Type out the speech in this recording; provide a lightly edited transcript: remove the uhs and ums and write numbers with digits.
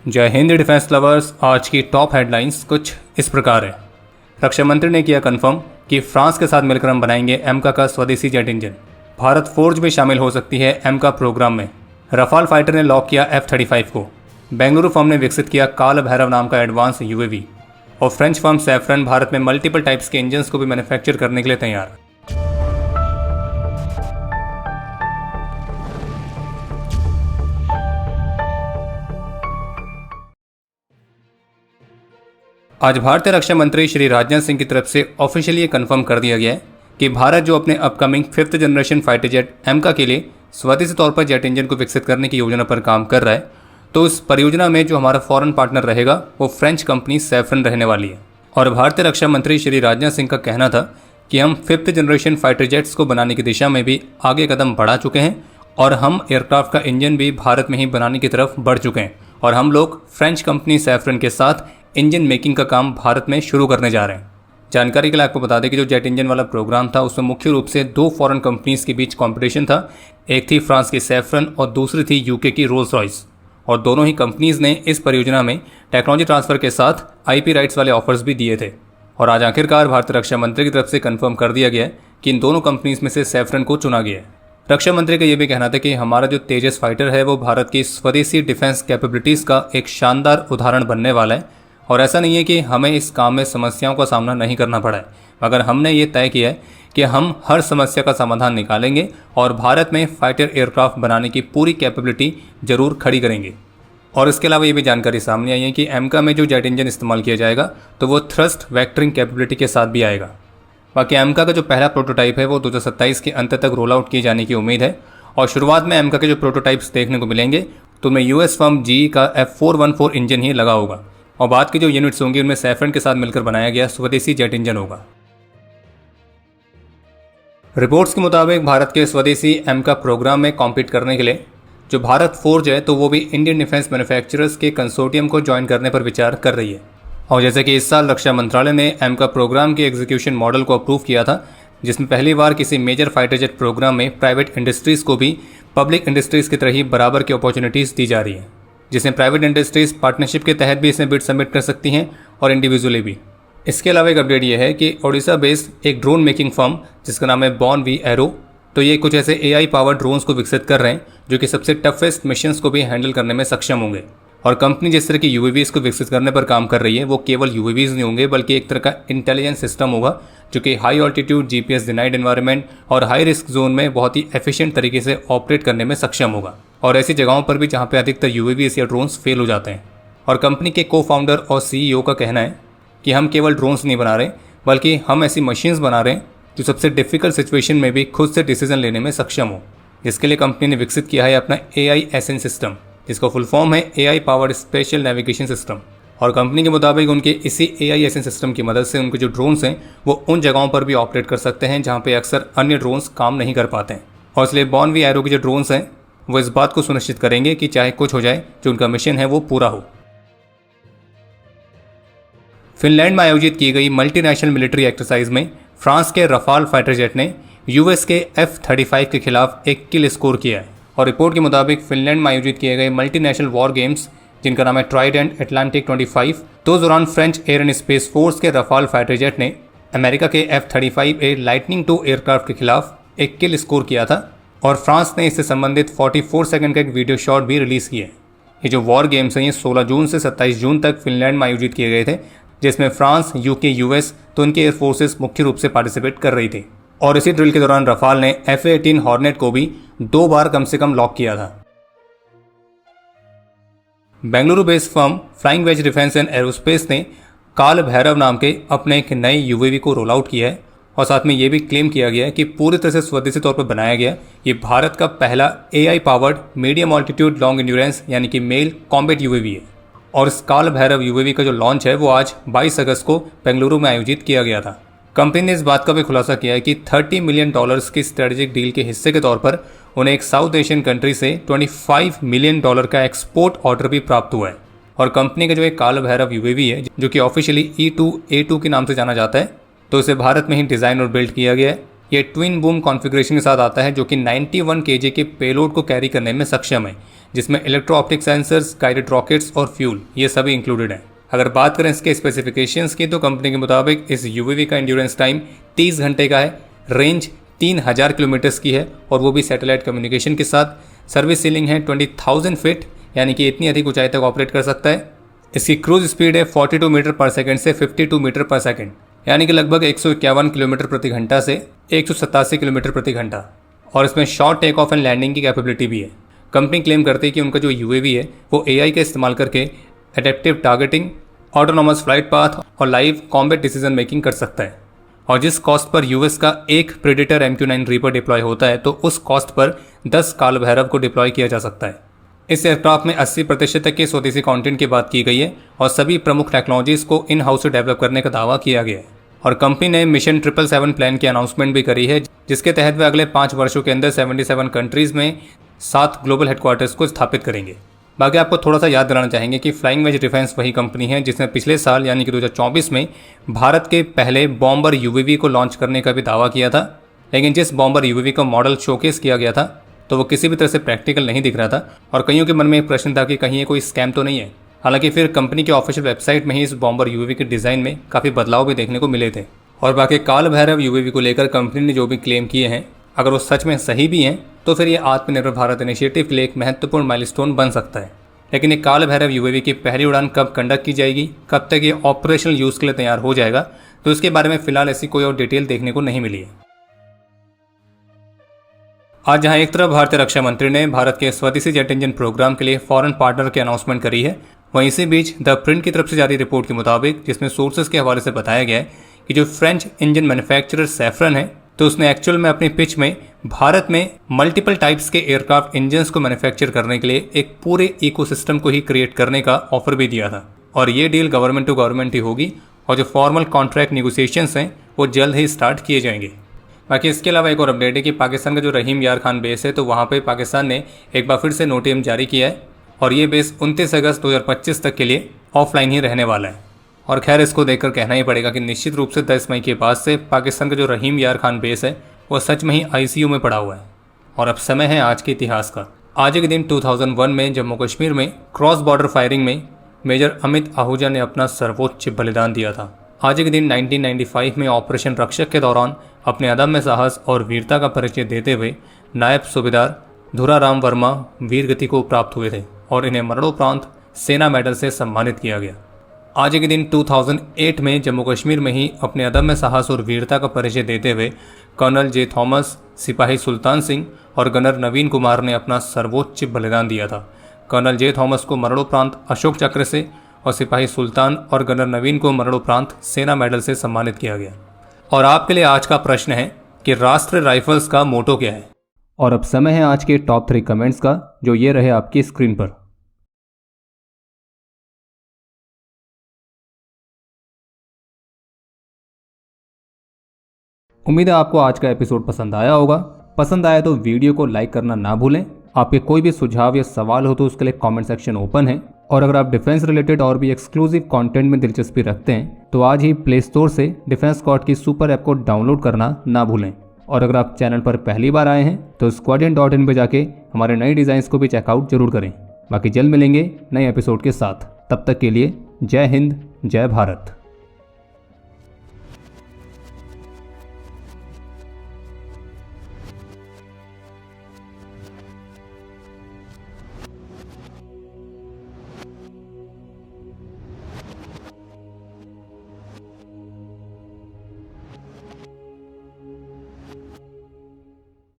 जय Hind defence lovers. आज की टॉप हेडलाइंस कुछ इस प्रकार है। रक्षा मंत्री ने किया कंफर्म कि फ्रांस के साथ मिलकर हम बनाएंगे एमका का स्वदेशी जेट इंजन। भारत फोर्ज में शामिल हो सकती है एमका प्रोग्राम में। रफाल फाइटर ने लॉक किया F-35 को। बेंगलुरु फर्म ने विकसित किया काल भैरव नाम का एडवांस यूएवी। और फ्रेंच फर्म सैफरन भारत में मल्टीपल टाइप्स के इंजन्स को भी मैन्युफैक्चर करने के लिए तैयार। आज भारतीय रक्षा मंत्री श्री राजनाथ सिंह की तरफ से ऑफिशियली ये कंफर्म कर दिया गया है कि भारत जो अपने upcoming 5th generation fighter jet AMCA के लिए स्वदेशी तौर पर जेट इंजन को विकसित करने की योजना पर काम कर रहा है, तो उस परियोजना में जो हमारा फॉरेन पार्टनर रहेगा वो फ्रेंच कंपनी सैफरन रहने वाली है। और भारतीय रक्षा मंत्री श्री राजनाथ सिंह का कहना था कि हम 5th जनरेशन फाइटर जेट्स को बनाने की दिशा में भी आगे कदम बढ़ा चुके हैं और हम एयरक्राफ्ट का इंजन भी भारत में ही बनाने की तरफ बढ़ चुके हैं और हम लोग फ्रेंच कंपनी सैफरन के साथ इंजन मेकिंग का काम भारत में शुरू करने जा रहे हैं। जानकारी के लिए आपको बता दें कि जो जेट इंजन वाला प्रोग्राम था उसमें मुख्य रूप से 2 फॉरेन कंपनीज के बीच कंपटीशन था। एक थी फ्रांस की सैफरन और दूसरी थी यूके की रोल्स रॉयस। और दोनों ही कंपनीज ने इस परियोजना में टेक्नोलॉजी ट्रांसफर के साथ आईपी राइट्स वाले ऑफर्स भी दिए थे। और आज आखिरकार भारतीय रक्षा मंत्री की तरफ से कंफर्म कर दिया गया है कि इन दोनों कंपनीज में से सैफरन को चुना गया है। रक्षा मंत्री का यह भी कहना था कि हमारा जो तेजस फाइटर है वो भारत की स्वदेशी डिफेंस कैपेबिलिटीज़ का एक शानदार उदाहरण बनने वाला है। और ऐसा नहीं है कि हमें इस काम में समस्याओं का सामना नहीं करना पड़ा है, मगर हमने ये तय किया है कि हम हर समस्या का समाधान निकालेंगे और भारत में फाइटर एयरक्राफ्ट बनाने की पूरी कैपेबिलिटी जरूर खड़ी करेंगे। और इसके अलावा ये भी जानकारी सामने आई है कि एमका में जो जेट इंजन इस्तेमाल किया जाएगा तो वो थ्रस्ट वेक्टरिंग कैपेबिलिटी के साथ भी आएगा। बाकी एमका का जो पहला प्रोटोटाइप है वो 2027 के अंत तक रोल आउट किए जाने की उम्मीद है। और शुरुआत में एमका के जो प्रोटोटाइप्स देखने को मिलेंगे तो उनमें यूएस फर्म GE का F414 इंजन ही लगा होगा और बाद की जो यूनिट्स होंगी उनमें सैफरन के साथ मिलकर बनाया गया स्वदेशी जेट इंजन होगा। रिपोर्ट्स के मुताबिक भारत के स्वदेशी एमका प्रोग्राम में कॉम्पीट करने के लिए जो भारत फोर्ज है तो वो भी इंडियन डिफेंस मैन्युफैक्चरर्स के कंसोर्टियम को ज्वाइन करने पर विचार कर रही है। और जैसे कि इस साल रक्षा मंत्रालय ने एमका प्रोग्राम के एग्जीक्यूशन मॉडल को अप्रूव किया था, जिसमें पहली बार किसी मेजर फाइटर जेट प्रोग्राम में प्राइवेट इंडस्ट्रीज़ को भी पब्लिक इंडस्ट्रीज़ की तरह ही बराबर की अपॉर्चुनिटीज़ दी जा रही है, जिसमें प्राइवेट इंडस्ट्रीज़ पार्टनरशिप के तहत भी इसमें बिड सबमिट कर सकती हैं और इंडिविजुअली भी। इसके अलावा एक अपडेट ये है कि ओडिशा बेस्ड एक ड्रोन मेकिंग फर्म जिसका नाम है बॉर्न वी एरो, तो ये कुछ ऐसे AI पावर ड्रोन्स को विकसित कर रहे हैं जो कि सबसे टफेस्ट मिशंस को भी हैंडल करने में सक्षम होंगे। और कंपनी जिस तरह की UAVs को विकसित करने पर काम कर रही है वो केवल UAVs नहीं होंगे बल्कि एक तरह का इंटेलिजेंस सिस्टम होगा जो कि high altitude GPS denied environment और हाई रिस्क जोन में बहुत ही एफिशिएंट तरीके से ऑपरेट करने में सक्षम होगा, और ऐसी जगहों पर भी जहाँ पे अधिकतर UAVs या ड्रोन्स फेल हो जाते हैं। और कंपनी के को-फाउंडर और CEO का कहना है कि हम केवल ड्रोन्स नहीं बना रहे बल्कि हम ऐसी मशीन्स बना रहे हैं जो सबसे डिफिकल्ट सिचुएशन में भी खुद से डिसीजन लेने में सक्षम हो। जिसके लिए कंपनी ने विकसित किया है अपना AISN सिस्टम, जिसका फुल फॉर्म है AI powered special navigation system. और कंपनी के मुताबिक उनके इसी AISN सिस्टम की मदद से उनके जो ड्रोन्स हैं वो उन जगहों पर भी ऑपरेट कर सकते हैं जहाँ पे अक्सर अन्य ड्रोन्स काम नहीं कर पाते हैं। और इसलिए बॉर्न वी एरो के जो ड्रोन्स हैं वो इस बात को सुनिश्चित करेंगे कि चाहे कुछ हो जाए जो उनका मिशन है वो पूरा हो। फिनलैंड में आयोजित की गई मल्टीनेशनल मिलिट्री एक्सरसाइज में फ्रांस के रफाल फाइटर जेट ने यूएस के F-35 के खिलाफ एक किल स्कोर किया है। और रिपोर्ट के मुताबिक फिनलैंड में आयोजित किए गए मल्टीनेशनल वॉर गेम्स जिनका नाम है ट्राइडेंट अटलांटिक 25, तो दौरान French air and space force के रफाल फाइटर जेट ने अमेरिका के F-35A लाइटनिंग II एयरक्राफ्ट के खिलाफ एक किल स्कोर किया था। और फ्रांस ने इससे संबंधित 44 सेकंड का एक वीडियो शॉट भी रिलीज़ किया है। ये जो वॉर गेम्स हैं ये 16 जून से 27 जून तक फिनलैंड में आयोजित किए गए थे, जिसमें फ्रांस, यूके, यूएस तो उनके एयरफोर्सेस मुख्य रूप से पार्टिसिपेट कर रही थी। और इसी ड्रिल के दौरान रफाल ने F-18 हॉर्नेट को भी 2 बार कम से कम लॉक किया था। Bengaluru based firm flying wedge defence and aerospace ने काल भैरव नाम के अपने एक नए UAV को रोल आउट किया है। और साथ में ये भी क्लेम किया गया है कि पूरी तरह से स्वदेशी तौर पर बनाया गया ये भारत का पहला AI powered medium altitude long endurance यानी कि मेल कॉम्बैट UAV है। और इस काल भैरव UAV का जो लॉन्च है वो आज 22 अगस्त को बेंगलुरु में आयोजित किया गया था। कंपनी ने इस बात का भी खुलासा किया है कि $30 मिलियन की स्ट्रेटेजिक डील के हिस्से के तौर पर उन्हें एक साउथ एशियन कंट्री से $25 मिलियन का एक्सपोर्ट ऑर्डर भी प्राप्त हुआ है। और कंपनी का जो एक काल भैरव UAV है जो कि ऑफिशियली E2A2 के नाम से जाना जाता है, तो इसे भारत में ही डिज़ाइन और बिल्ड किया गया है। ये ट्विन बूम कॉन्फ़िगरेशन के साथ आता है जो कि 91 kg के पेलोड को कैरी करने में सक्षम है, जिसमें electro optic sensors, guided rockets और फ्यूल ये सभी इंक्लूडेड हैं। अगर बात करें इसके स्पेसिफिकेशंस की तो कंपनी के मुताबिक इस यूएवी का एंड्योरेंस टाइम 30 घंटे का है, रेंज 3000 किलोमीटर्स की है और वो भी सैटेलाइट कम्युनिकेशन के साथ। सर्विस सीलिंग है 20,000 फीट, यानी कि इतनी अधिक ऊंचाई तक ऑपरेट कर सकता है। इसकी क्रूज स्पीड है 42 मीटर पर सेकंड से 52 मीटर पर सेकंड, यानी कि लगभग 151 किलोमीटर प्रति घंटा से 187 किलोमीटर प्रति घंटा। और इसमें short take off and landing की कैपेबिलिटी भी है। कंपनी क्लेम करती है कि उनका जो यूएवी है वो एआई का इस्तेमाल करके adaptive targeting, autonomous flight path और लाइव कॉम्बैट डिसीजन मेकिंग कर सकता है। और जिस कॉस्ट पर यूएस का एक प्रेडेटर MQ-9 रीपर डिप्लॉय होता है तो उस कॉस्ट पर 10 काल भैरव को डिप्लॉय किया जा सकता है। इस एयरक्राफ्ट में 80% तक के स्वदेशी कंटेंट की बात की गई है और सभी प्रमुख टेक्नोलॉजीज को इन हाउस से डेवलप करने का दावा किया गया है। और कंपनी ने मिशन 777 प्लान की अनाउंसमेंट भी करी है, जिसके तहत वे अगले 5 वर्षों के अंदर 77 कंट्रीज में 7 ग्लोबल हेडक्वार्टर्स को स्थापित करेंगे। बाकी आपको थोड़ा सा याद दिलाना चाहेंगे कि फ्लाइंग वेज डिफेंस वही कंपनी है जिसने पिछले साल यानी कि 2024 में भारत के पहले बॉम्बर यूएवी को लॉन्च करने का भी दावा किया था। लेकिन जिस बॉम्बर यूएवी का मॉडल शोकेस किया गया था तो वो किसी भी तरह से प्रैक्टिकल नहीं दिख रहा था और कईयों के मन में एक प्रश्न था कि कहीं ये कोई स्कैम तो नहीं है। हालांकि फिर कंपनी के ऑफिशियल वेबसाइट में ही इस बॉम्बर यूएवी के डिज़ाइन में काफ़ी बदलाव भी देखने को मिले थे। और बाकी काल भैरव यूएवी को लेकर कंपनी ने जो भी क्लेम किए हैं, अगर वो सच में सही भी हैं तो फिर ये आत्मनिर्भर भारत इनिशिएटिव के लिए एक महत्वपूर्ण माइलस्टोन बन सकता है। लेकिन ये काल भैरव यूएवी की पहली उड़ान कब कंडक्ट की जाएगी, कब तक ये ऑपरेशनल यूज़ के लिए तैयार हो जाएगा, तो इसके बारे में फिलहाल ऐसी कोई और डिटेल देखने को नहीं मिली है। आज जहां एक तरफ भारतीय रक्षा मंत्री ने भारत के स्वदेशी जेट इंजन प्रोग्राम के लिए फॉरेन पार्टनर की अनाउंसमेंट करी है, वहीं इसी बीच द प्रिंट की तरफ से जारी रिपोर्ट के मुताबिक, जिसमें सोर्सेज के हवाले से बताया गया है कि जो फ्रेंच इंजन मैन्युफैक्चरर सैफरन है तो उसने एक्चुअल में अपनी पिच में भारत में मल्टीपल टाइप्स के एयरक्राफ्ट इंजन्स को मैन्युफैक्चर करने के लिए एक पूरे इकोसिस्टम को ही क्रिएट करने का ऑफर भी दिया था। और ये डील गवर्नमेंट टू गवर्नमेंट ही होगी और जो फॉर्मल कॉन्ट्रैक्ट निगोसिएशंस हैं वो जल्द ही स्टार्ट किए जाएंगे। बाकी इसके अलावा एक और अपडेट है कि पाकिस्तान का जो रहीम यार खान बेस है तो वहाँ पर पाकिस्तान ने एक बार फिर से नोटिस जारी किया है और ये बेस 29 अगस्त 2025 तक के लिए ऑफलाइन ही रहने वाला है। और खैर इसको देखकर कहना ही पड़ेगा कि निश्चित रूप से 10 मई के बाद से पाकिस्तान का जो रहीम यार खान बेस है वो सच में ही आईसीयू में पड़ा हुआ है। और अब समय है आज के इतिहास का। आज के दिन 2001 में जम्मू कश्मीर में क्रॉस बॉर्डर फायरिंग में मेजर अमित आहूजा ने अपना सर्वोच्च बलिदान दिया था। आज के दिन 1995 में ऑपरेशन रक्षक के दौरान अपने अदम्य साहस और वीरता का परिचय देते हुए नायब सूबेदार धुराराम वर्मा वीर गति को प्राप्त हुए थे और इन्हें मरणोपरांत सेना मेडल से सम्मानित किया गया। आज के दिन 2008 में जम्मू कश्मीर में ही अपने अदम्य साहस और वीरता का परिचय देते हुए कर्नल जे थॉमस, सिपाही सुल्तान सिंह और गनर नवीन कुमार ने अपना सर्वोच्च बलिदान दिया था। कर्नल जे थॉमस को मरणोपरांत अशोक चक्र से और सिपाही सुल्तान और गनर नवीन को मरणोपरांत सेना मेडल से सम्मानित किया गया। और आपके लिए आज का प्रश्न है कि राष्ट्रीय राइफल्स का मोटो क्या है। और अब समय है आज के टॉप 3 कमेंट्स का, जो ये रहे आपकी स्क्रीन पर। उम्मीद है आपको आज का एपिसोड पसंद आया होगा। पसंद आया तो वीडियो को लाइक करना ना भूलें। आपके कोई भी सुझाव या सवाल हो तो उसके लिए कमेंट सेक्शन ओपन है। और अगर आप डिफेंस रिलेटेड और भी एक्सक्लूसिव कंटेंट में दिलचस्पी रखते हैं तो आज ही प्ले स्टोर से डिफेंस स्क्वाड की सुपर ऐप को डाउनलोड करना ना भूलें। और अगर आप चैनल पर पहली बार आए हैं तो squadron.in पे जाके हमारे नए डिज़ाइंस को भी चेकआउट जरूर करें। बाकी जल्द मिलेंगे नए एपिसोड के साथ। तब तक के लिए जय हिंद, जय भारत।